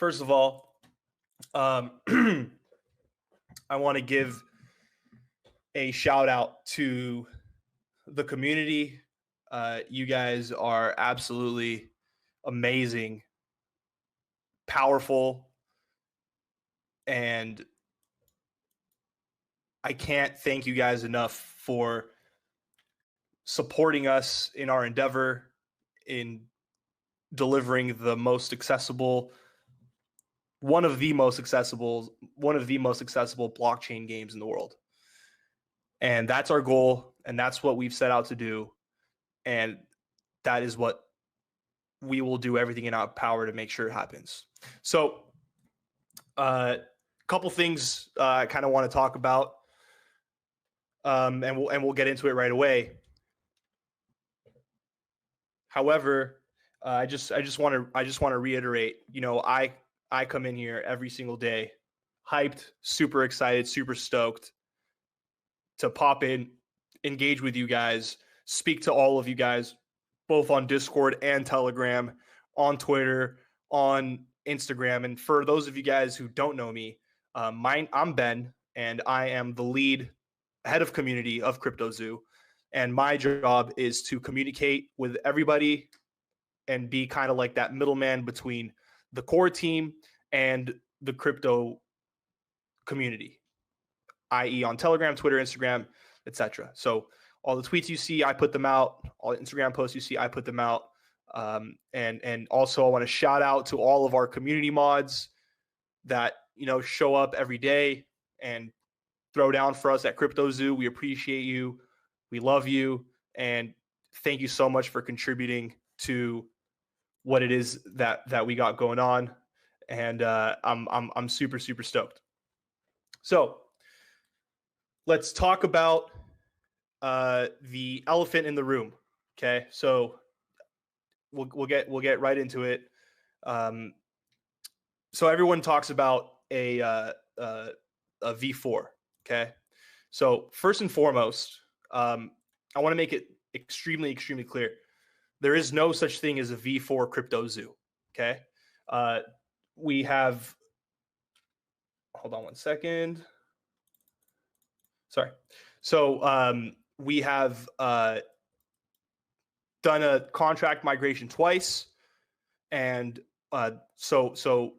First of all, I want to give a shout out to the community. You guys are absolutely amazing, powerful, and I can't thank you guys enough for supporting us in our endeavor in delivering the most accessible, one of the most accessible blockchain games in the world. And that's our goal, and that's what we've set out to do, and that is what we will do everything in our power to make sure it happens. So a couple things I kind of want to talk about, and we'll get into it right away. However, I just want to reiterate, I come in here every single day hyped, super excited, super stoked to pop in, engage with you guys, speak to all of you guys, both on Discord and Telegram, on Twitter, on Instagram. And for those of you guys who don't know me, I'm Ben, and I am the head of community of CryptoZoo. And my job is to communicate with everybody and be kind of like that middleman between the core team and the crypto community, i.e. on Telegram, Twitter, Instagram, etc. So all the tweets you see, I put them out. All the Instagram posts you see, I put them out. And also I want to shout out to all of our community mods that, show up every day and throw down for us at CryptoZoo. We appreciate you. We love you. And thank you so much for contributing to what it is that we got going on. And I'm super, super stoked. So let's talk about the elephant in the room. Okay, so we'll get right into it. So everyone talks about a V4. Okay, so first and foremost, I want to make it extremely clear. There is no such thing as a V4 CryptoZoo. Okay, we have. Hold on one second. Sorry. So we have done a contract migration twice, and so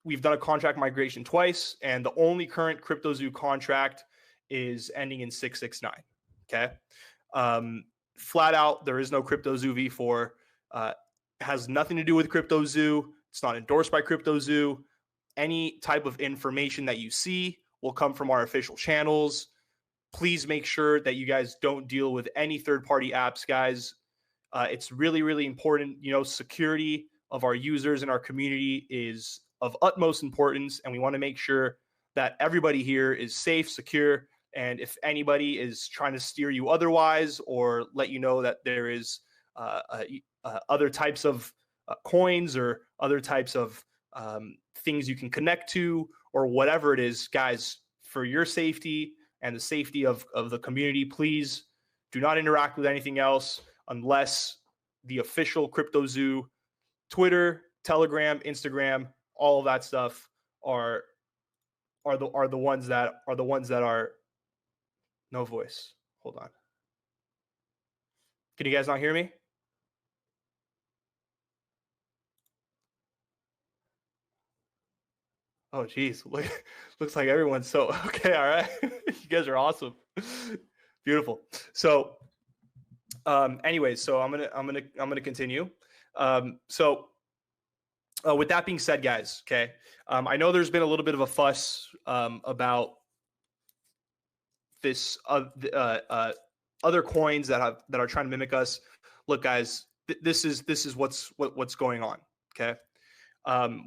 we've done a contract migration twice, and the only current CryptoZoo contract is ending in 669. Okay, flat out, there is no CryptoZoo V4. Has nothing to do with CryptoZoo. It's not endorsed by CryptoZoo. Any type of information that you see will come from our official channels. Please make sure that you guys don't deal with any third-party apps, guys. It's really important. Security of our users and our community is of utmost importance, and we want to make sure that everybody here is safe, secure, and if anybody is trying to steer you otherwise or let you know that there is other types of coins or other types of things you can connect to or whatever it is, guys, for your safety and the safety of the community, please do not interact with anything else unless the official CryptoZoo Twitter, Telegram, Instagram, all of that stuff are the ones that are no voice. Hold on. Can you guys not hear me? Oh, geez. Looks like everyone's so okay. All right. You guys are awesome. Beautiful. So, anyways, so I'm gonna continue. With that being said, guys, okay. I know there's been a little bit of a fuss about this other coins that are trying to mimic us. Look, guys, this is what's going on. Okay.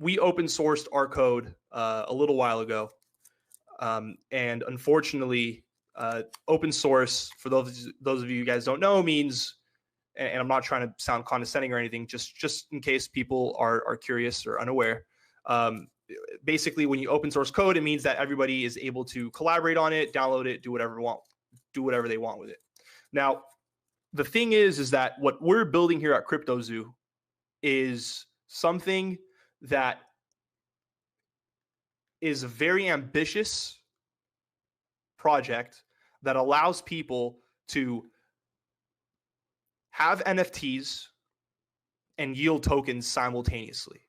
We open sourced our code a little while ago, and unfortunately, open source, for those of you guys don't know, means, and I'm not trying to sound condescending or anything, just in case people are curious or unaware. Basically, when you open source code, it means that everybody is able to collaborate on it, download it, do whatever they want with it. Now, the thing is that what we're building here at CryptoZoo is something that is a very ambitious project that allows people to have NFTs and yield tokens simultaneously,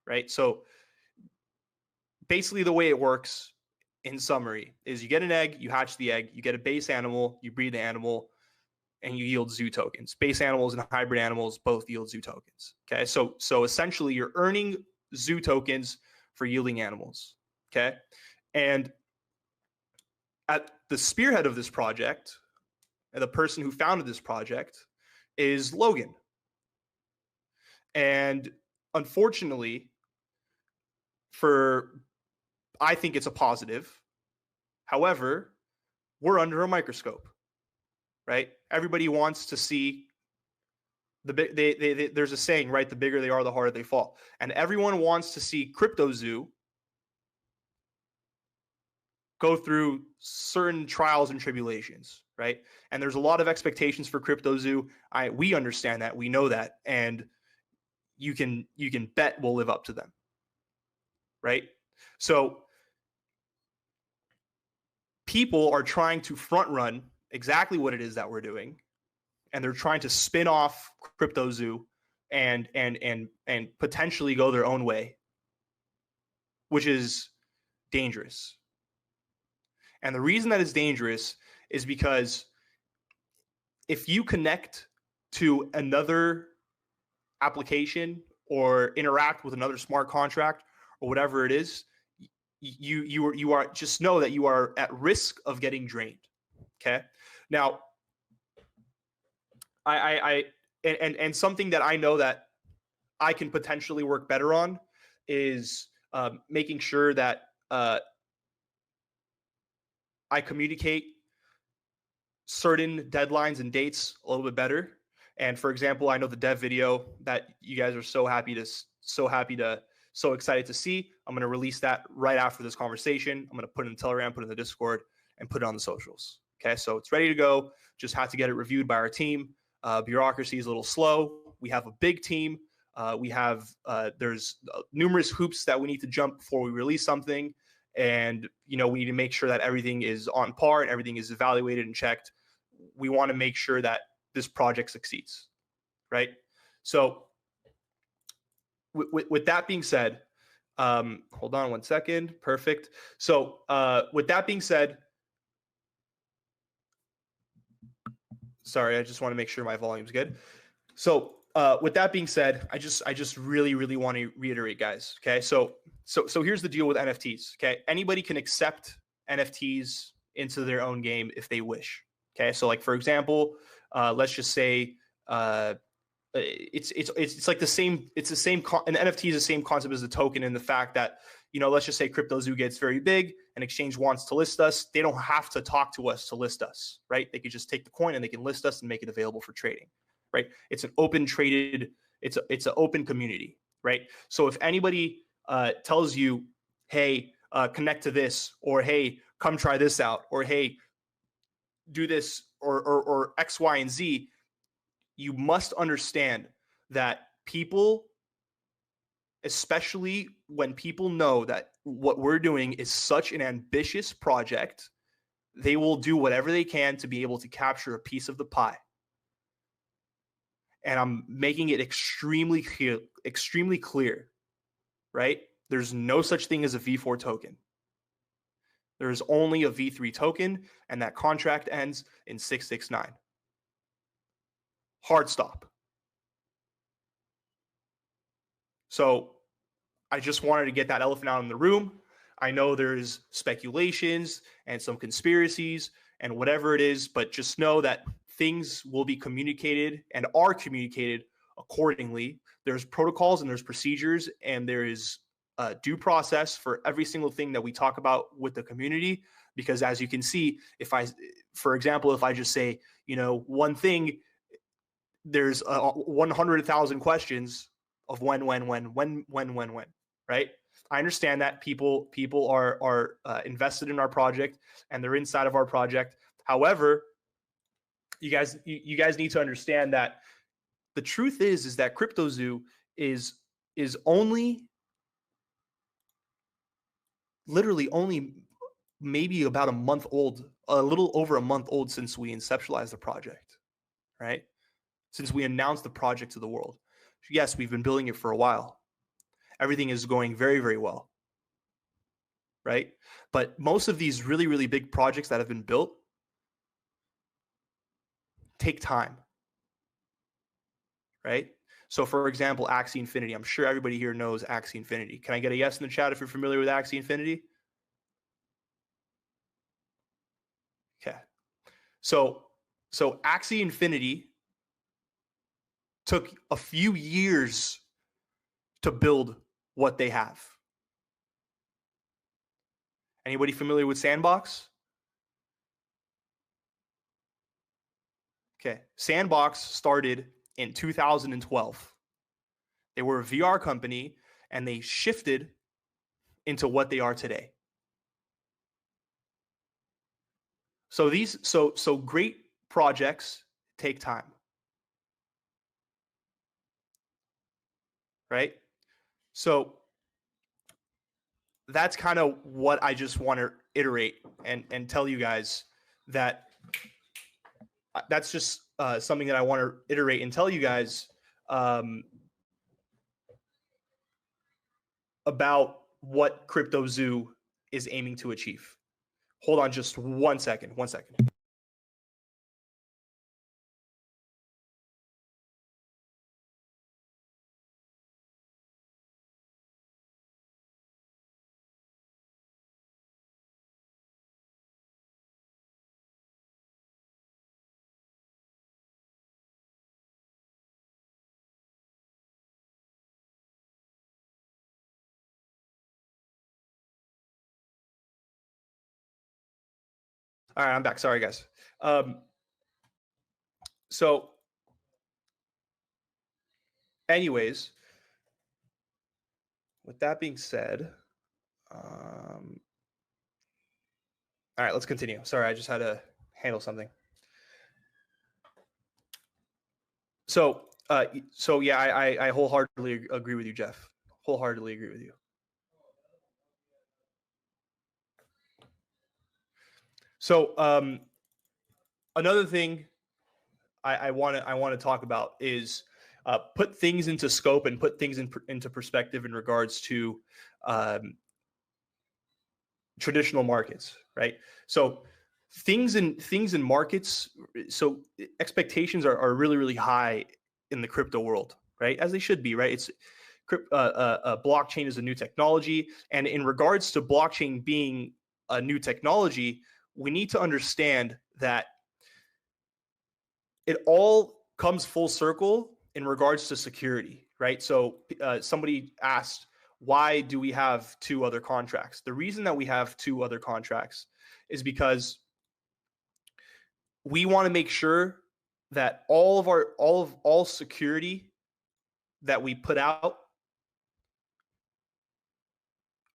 right? So basically the way it works in summary is you get an egg, you hatch the egg, you get a base animal, you breed the animal, and you yield zoo tokens. Base animals and hybrid animals both yield zoo tokens. Okay, so essentially you're earning zoo tokens for yielding animals. Okay, and at the spearhead of this project, and the person who founded this project is Logan. And unfortunately, I think it's a positive. However, we're under a microscope, right? Everybody wants to see there's a saying, right? The bigger they are, the harder they fall. And everyone wants to see CryptoZoo go through certain trials and tribulations, right? And there's a lot of expectations for CryptoZoo. We understand that, we know that, and you can bet we'll live up to them, right? So people are trying to front run exactly what it is that we're doing, and they're trying to spin off CryptoZoo and potentially go their own way, which is dangerous. And the reason that is dangerous is because if you connect to another application or interact with another smart contract or whatever it is, you are just know that you are at risk of getting drained. Okay. Now, and something that I know that I can potentially work better on is making sure that I communicate certain deadlines and dates a little bit better. And for example, I know the dev video that you guys are so excited to see. I'm going to release that right after this conversation. I'm going to put it in Telegram, put it in the Discord, and put it on the socials. Okay, so it's ready to go. Just had to get it reviewed by our team. Bureaucracy is a little slow. We have a big team. There's numerous hoops that we need to jump before we release something. And, we need to make sure that everything is on par and everything is evaluated and checked. We want to make sure that this project succeeds, right? So with that being said, hold on one second. Perfect. So with that being said, sorry, I just want to make sure my volume's good. So with that being said, I just really want to reiterate, guys. Okay, so here's the deal with NFTs. Okay, anybody can accept NFTs into their own game if they wish. Okay, so like for example, let's just say it's like the same. It's the same. An NFT is the same concept as the token in the fact that let's just say CryptoZoo gets very big, an exchange wants to list us. They don't have to talk to us to list us, right? They could just take the coin and they can list us and make it available for trading, right? It's an open traded. It's an open community, right? So if anybody tells you, hey, connect to this, or hey, come try this out, or hey, do this, or X, Y, and Z, you must understand that people, especially when people know that what we're doing is such an ambitious project, they will do whatever they can to be able to capture a piece of the pie. And I'm making it extremely clear, right? There's no such thing as a V4 token. There is only a V3 token, and that contract ends in 669. Hard stop. So I just wanted to get that elephant out in the room. I know there's speculations and some conspiracies and whatever it is, but just know that things will be communicated and are communicated accordingly. There's protocols and there's procedures, and there is a due process for every single thing that we talk about with the community. Because as you can see, for example, if I just say, one thing, there's 100,000 questions of when, right? I understand that people are invested in our project and they're inside of our project. However, you guys need to understand that the truth is that CryptoZoo is only literally only maybe about a month old, a little over a month old since we conceptualized the project, right? Since we announced the project to the world. Yes, we've been building it for a while. Everything is going very, very well, right? But most of these really, really big projects that have been built take time, right? So for example, Axie Infinity. I'm sure everybody here knows Axie Infinity. Can I get a yes in the chat if you're familiar with Axie Infinity? Okay. So Axie Infinity took a few years to build what they have. Anybody familiar with Sandbox? Okay. Sandbox started in 2012. They were a VR company and they shifted into what they are today. So these so great projects take time. Right? So that's kind of what I just want to iterate and tell you guys that that's just something that I want to iterate and tell you guys about what CryptoZoo is aiming to achieve. Hold on just 1 second. 1 second. All right, I'm back. Sorry, guys. So, anyways, with that being said, all right, let's continue. Sorry, I just had to handle something. So yeah, I wholeheartedly agree with you, Jeff. Wholeheartedly agree with you. So another thing I want to talk about is put things into scope and put things into perspective in regards to traditional markets, right? So things in markets, so expectations are really, really high in the crypto world, right? As they should be, right? It's blockchain is a new technology, and in regards to blockchain being a new technology, we need to understand that it all comes full circle in regards to security, right? So somebody asked, why do we have two other contracts? The reason that we have two other contracts is because we want to make sure that all security that we put out,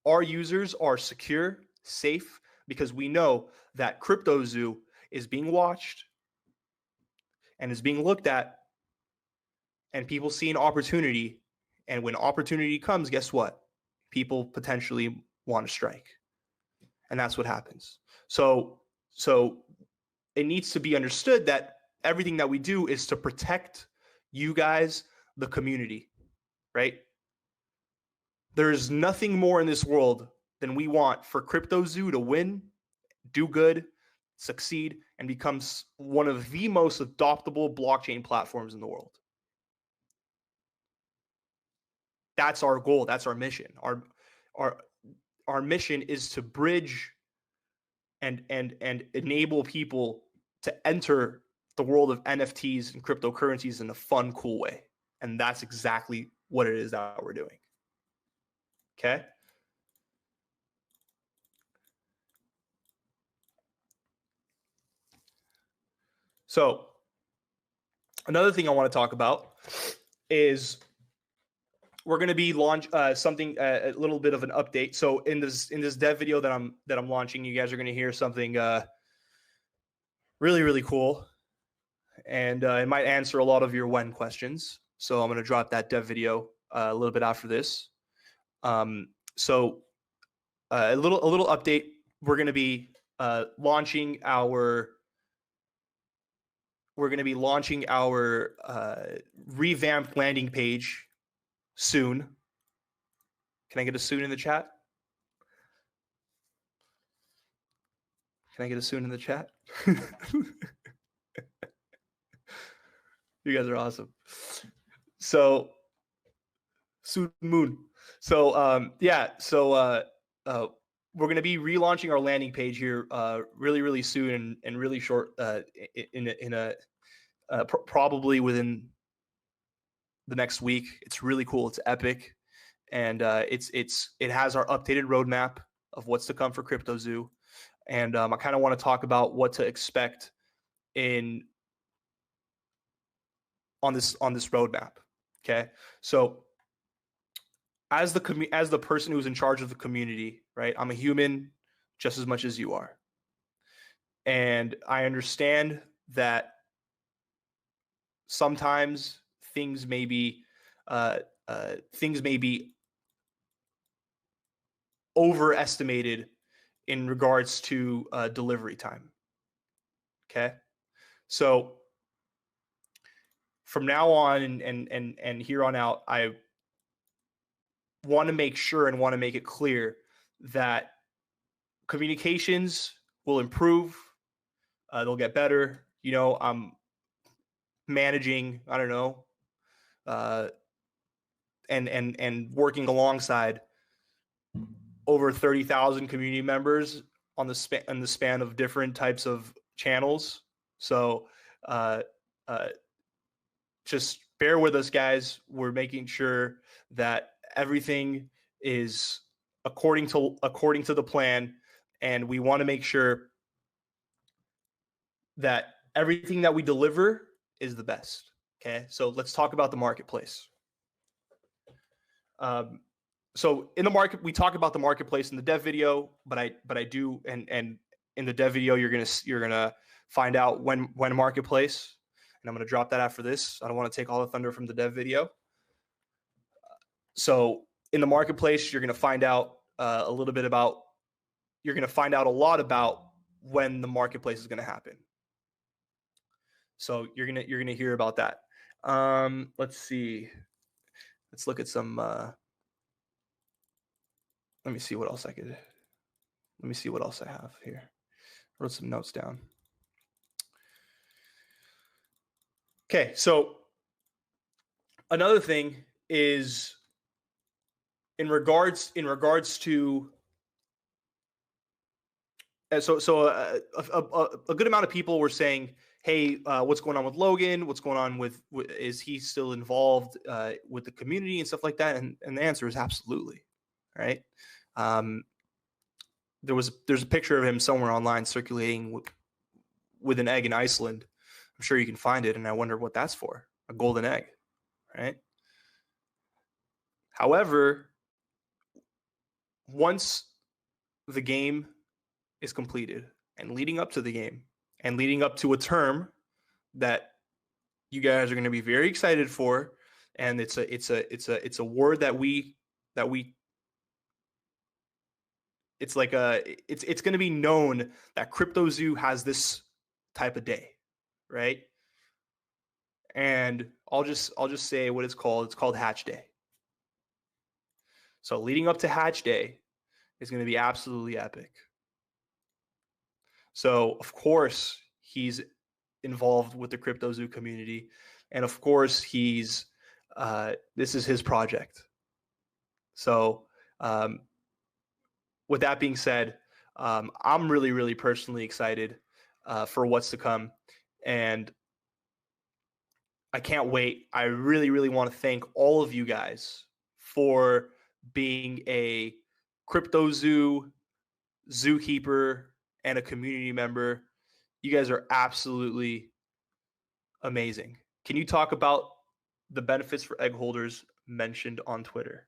our users are secure, safe, because we know that CryptoZoo is being watched and is being looked at, and people see an opportunity. And when opportunity comes, guess what? People potentially want to strike. And that's what happens. So it needs to be understood that everything that we do is to protect you guys, the community, right? There's nothing more in this world than we want for CryptoZoo to win, do good, succeed, and become one of the most adoptable blockchain platforms in the world. That's our goal. That's our mission. Our mission is to bridge and enable people to enter the world of NFTs and cryptocurrencies in a fun, cool way. And that's exactly what it is that we're doing. Okay. So another thing I want to talk about is we're going to be launch something a little bit of an update. So in this dev video that I'm launching, you guys are going to hear something really, really cool, and it might answer a lot of your when questions. So I'm going to drop that dev video a little bit after this. So a little update. We're going to be launching our revamped landing page soon. Can I get a soon in the chat? Can I get a soon in the chat? You guys are awesome. So soon moon. So we're going to be relaunching our landing page here really soon and really short probably within the next week. It's really cool. It's epic, and it has our updated roadmap of what's to come for CryptoZoo, and I kind of want to talk about what to expect on this roadmap. Okay, so as the person who's in charge of the community, right? I'm a human just as much as you are, and I understand that sometimes things may be overestimated in regards to delivery time. Okay, so from now on and here on out, I want to make sure and want to make it clear that communications will improve. They'll get better. You know, I'm managing, I don't know, and working alongside over 30,000 community members on the span of different types of channels. So just bear with us, guys. We're making sure that everything is according to the plan, and we want to make sure that everything that we deliver is the best. Okay, so let's talk about the marketplace. So in the market, we talk about the marketplace in the dev video, but I do, and in the dev video, you're gonna find out when marketplace, and I'm gonna drop that after this. I don't want to take all the thunder from the dev video. So in the marketplace, you're gonna find out a little bit about. You're gonna find out a lot about when the marketplace is gonna happen. So you're gonna hear about that. Let's see. Let's look at some. Let me see what else I could. Let me see what else I have here. I wrote some notes down. Okay, so another thing is in regards to a good amount of people were saying, hey, what's going on with Logan? What's going on with is he still involved with the community and stuff like that? And the answer is absolutely, right? There's a picture of him somewhere online circulating with an egg in Iceland. I'm sure you can find it, and I wonder what that's for. A golden egg, right? However, once the game is completed and leading up to the game and leading up to a term that you guys are going to be very excited for, and it's a word that we it's like it's going to be known that CryptoZoo has this type of day, right? And I'll just say what it's called. It's called Hatch Day. So leading up to Hatch Day is going to be absolutely epic. So of course he's involved with the CryptoZoo community, and of course he's this is his project. So with that being said, I'm really personally excited for what's to come, and I can't wait. I really want to thank all of you guys for being a CryptoZoo zookeeper and a community member. You guys are absolutely amazing. Can you talk about the benefits for egg holders mentioned on Twitter?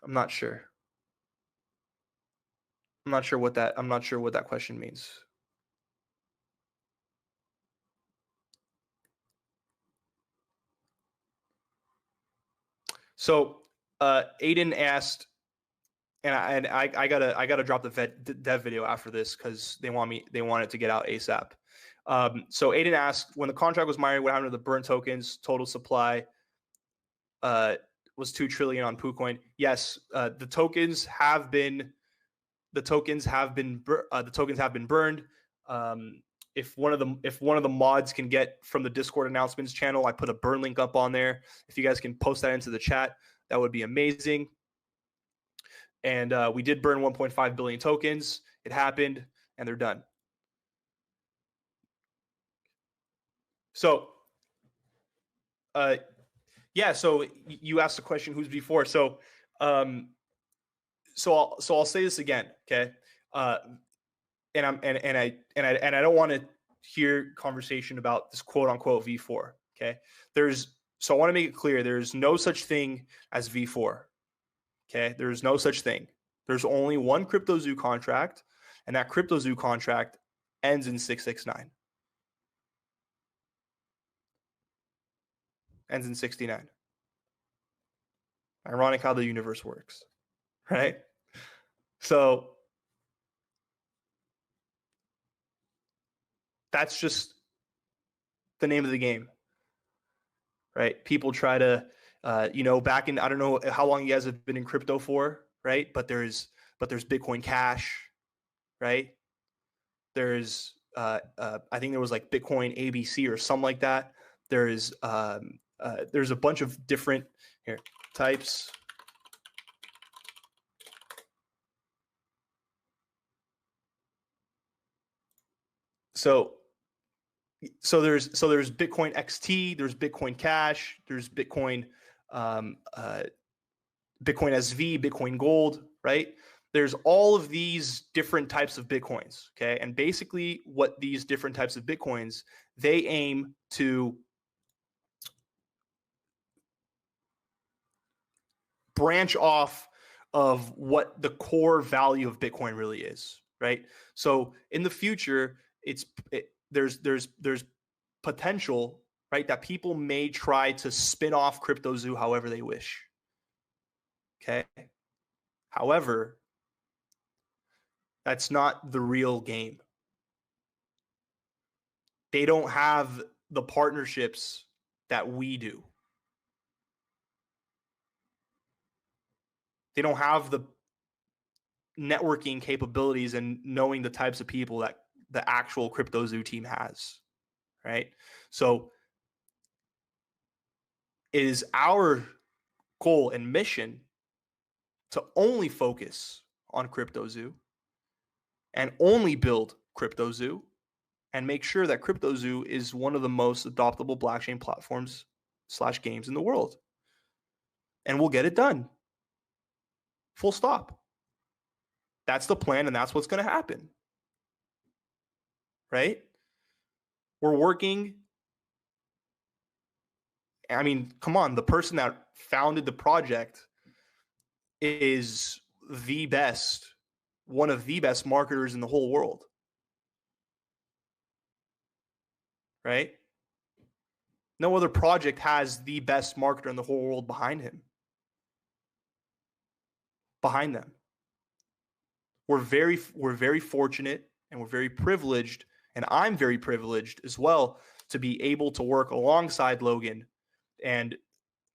I'm not sure. I'm not sure what that question means. So Aiden asked, I gotta drop the dev video after this because they want it to get out ASAP. So Aiden asked, when the contract was mined, what happened to the burnt tokens? Total supply was 2 trillion on PooCoin. Yes, the tokens have been burned. If one of the mods can get from the Discord announcements channel, I put a burn link up on there. If you guys can post that into the chat, that would be amazing. And we did burn 1.5 billion tokens. It happened, and they're done. So, yeah. So you asked the question, who's before? So, so I'll say this again, okay? And I don't want to hear conversation about this quote unquote V4. Okay, so I want to make it clear: there's no such thing as V4. Okay, there's no such thing. There's only one CryptoZoo contract, and that CryptoZoo contract ends in 669. Ends in 69. Ironic how the universe works, right? So that's just the name of the game, right? People try to, back in, I don't know how long you guys have been in crypto for, right? But there's Bitcoin Cash, right? There's, I think there was like Bitcoin ABC or something like that. There's a bunch of different types. So there's Bitcoin XT, there's Bitcoin Cash, there's Bitcoin Bitcoin SV, Bitcoin Gold, right? There's all of these different types of Bitcoins, okay? And basically what these different types of Bitcoins, they aim to branch off of what the core value of Bitcoin really is, right? So in the future, there's potential, right, that people may try to spin off CryptoZoo however they wish. Okay. However, that's not the real game. They don't have the partnerships that we do. They don't have the networking capabilities and knowing the types of people that the actual CryptoZoo team has, right? So it is our goal and mission to only focus on CryptoZoo and only build CryptoZoo and make sure that CryptoZoo is one of the most adoptable blockchain platforms / games in the world. And we'll get it done. Full stop. That's the plan, and that's what's going to happen. Right? We're working. I mean, come on. The person that founded the project is one of the best marketers in the whole world. Right? No other project has the best marketer in the whole world behind him. Behind them. We're very fortunate and we're very privileged, and I'm very privileged as well to be able to work alongside Logan. And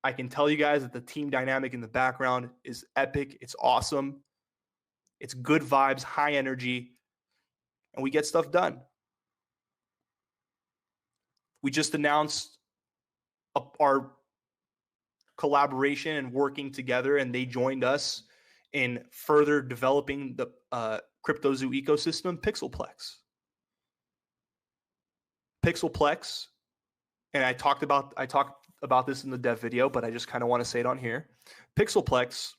I can tell you guys that the team dynamic in the background is epic. It's awesome. It's good vibes, high energy, and we get stuff done. We just announced our collaboration and working together, and they joined us in further developing the CryptoZoo ecosystem, Pixelplex. And I talked about this in the dev video, but I just kind of want to say it on here. Pixelplex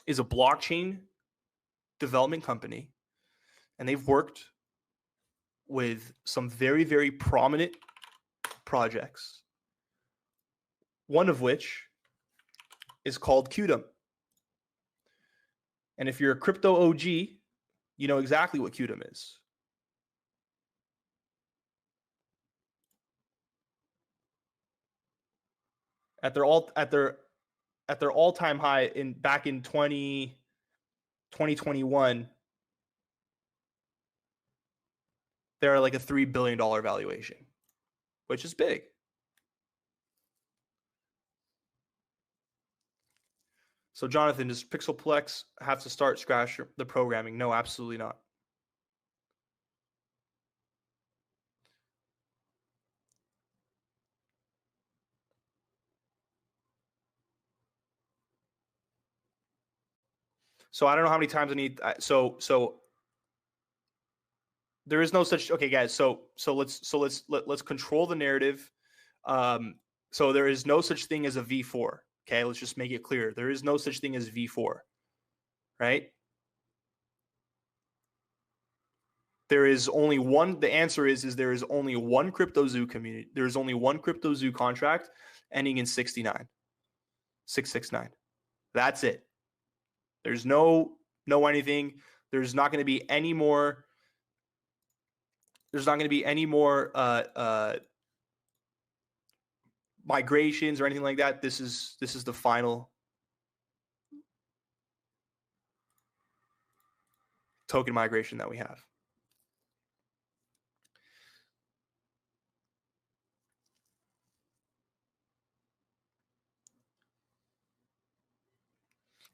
is a blockchain development company, and they've worked with some very, very prominent projects, one of which is called Qtum. And if you're a crypto OG, you know exactly what Qtum is. At their all-time high back in 20, 2021, they're like a $3 billion valuation, which is big. So, Jonathan, does Pixelplex have to start scratch the programming? No, absolutely not. So I don't know how many times I need. So there is no such. Okay, guys. So let's control the narrative. So there is no such thing as a V4. Okay, let's just make it clear. There is no such thing as V4, right? There is only one. The answer is there is only one CryptoZoo community. There is only one CryptoZoo contract ending in 69, 669. That's it. There's no anything. There's not going to be any more. There's not going to be any more migrations or anything like that. This is the final token migration that we have.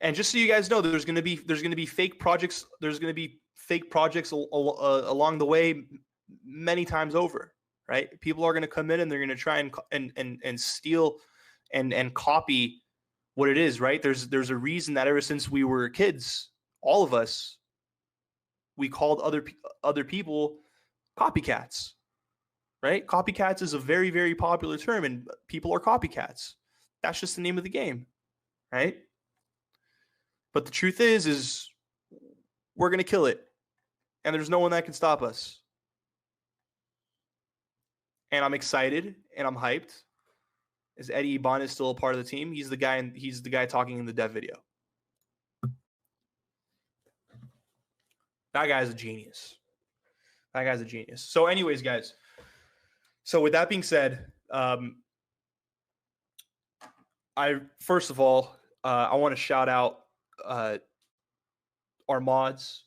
And just so you guys know, there's going to be fake projects. There's going to be fake projects along the way, many times over. Right? People are going to come in and they're going to try and steal and copy what it is. Right? There's a reason that ever since we were kids, all of us, we called other people copycats. Right? Copycats is a very, very popular term, and people are copycats. That's just the name of the game, right? But the truth is we're going to kill it, and there's no one that can stop us. And I'm excited, and I'm hyped. As Eddie Iban is still a part of the team, he's the guy talking in the dev video. That guy's a genius. So, anyways, guys. So, with that being said, I first of all, I want to shout out our mods: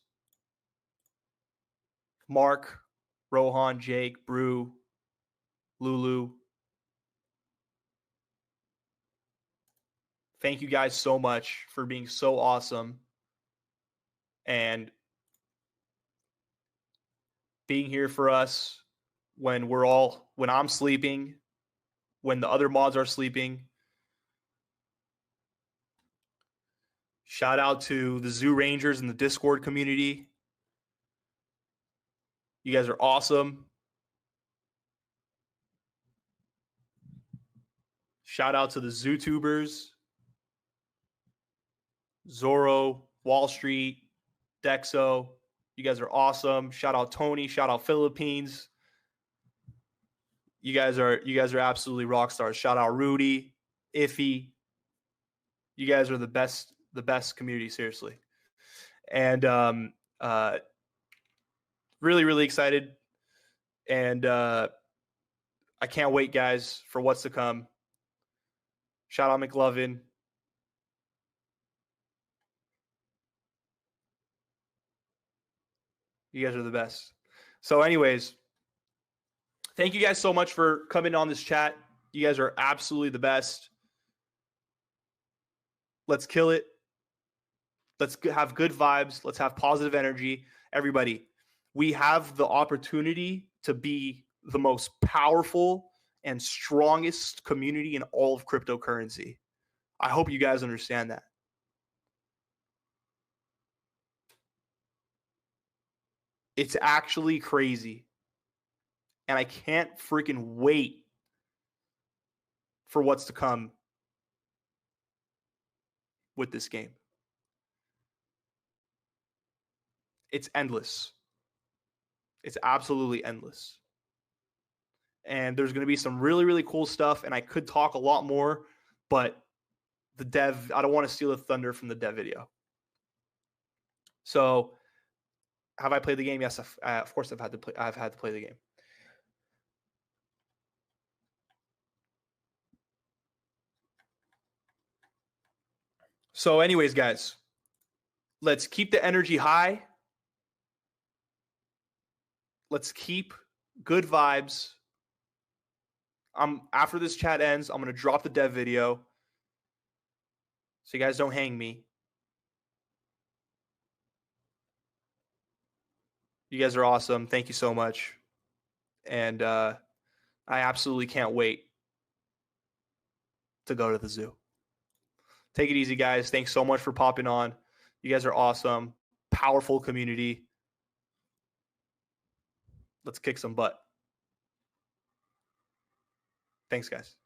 Mark, Rohan, Jake, Brew, Lulu. Thank you guys so much for being so awesome and being here for us when I'm sleeping, when the other mods are sleeping. Shout out to the Zoo Rangers in the Discord community. You guys are awesome. Shout out to the ZooTubers, Zorro, Wall Street, Dexo. You guys are awesome. Shout out Tony. Shout out Philippines. You guys are absolutely rock stars. Shout out Rudy, Iffy. You guys are the best community, seriously. And really, really excited. And I can't wait, guys, for what's to come. Shout out McLovin. You guys are the best. So, anyways, thank you guys so much for coming on this chat. You guys are absolutely the best. Let's kill it. Let's have good vibes. Let's have positive energy. Everybody, we have the opportunity to be the most powerful and strongest community in all of cryptocurrency. I hope you guys understand that. It's actually crazy. And I can't freaking wait for what's to come with this game. It's endless. It's absolutely endless. And there's going to be some really, really cool stuff. And I could talk a lot more, but I don't want to steal the thunder from the dev video. So have I played the game? Yes, of course I've had to play the game. So anyways, guys, Let's keep the energy high. Let's keep good vibes. After this chat ends, I'm going to drop the dev video so you guys don't hang me. You guys are awesome. Thank you so much. And I absolutely can't wait to go to the zoo. Take it easy, guys. Thanks so much for popping on. You guys are awesome. Powerful community. Let's kick some butt. Thanks, guys.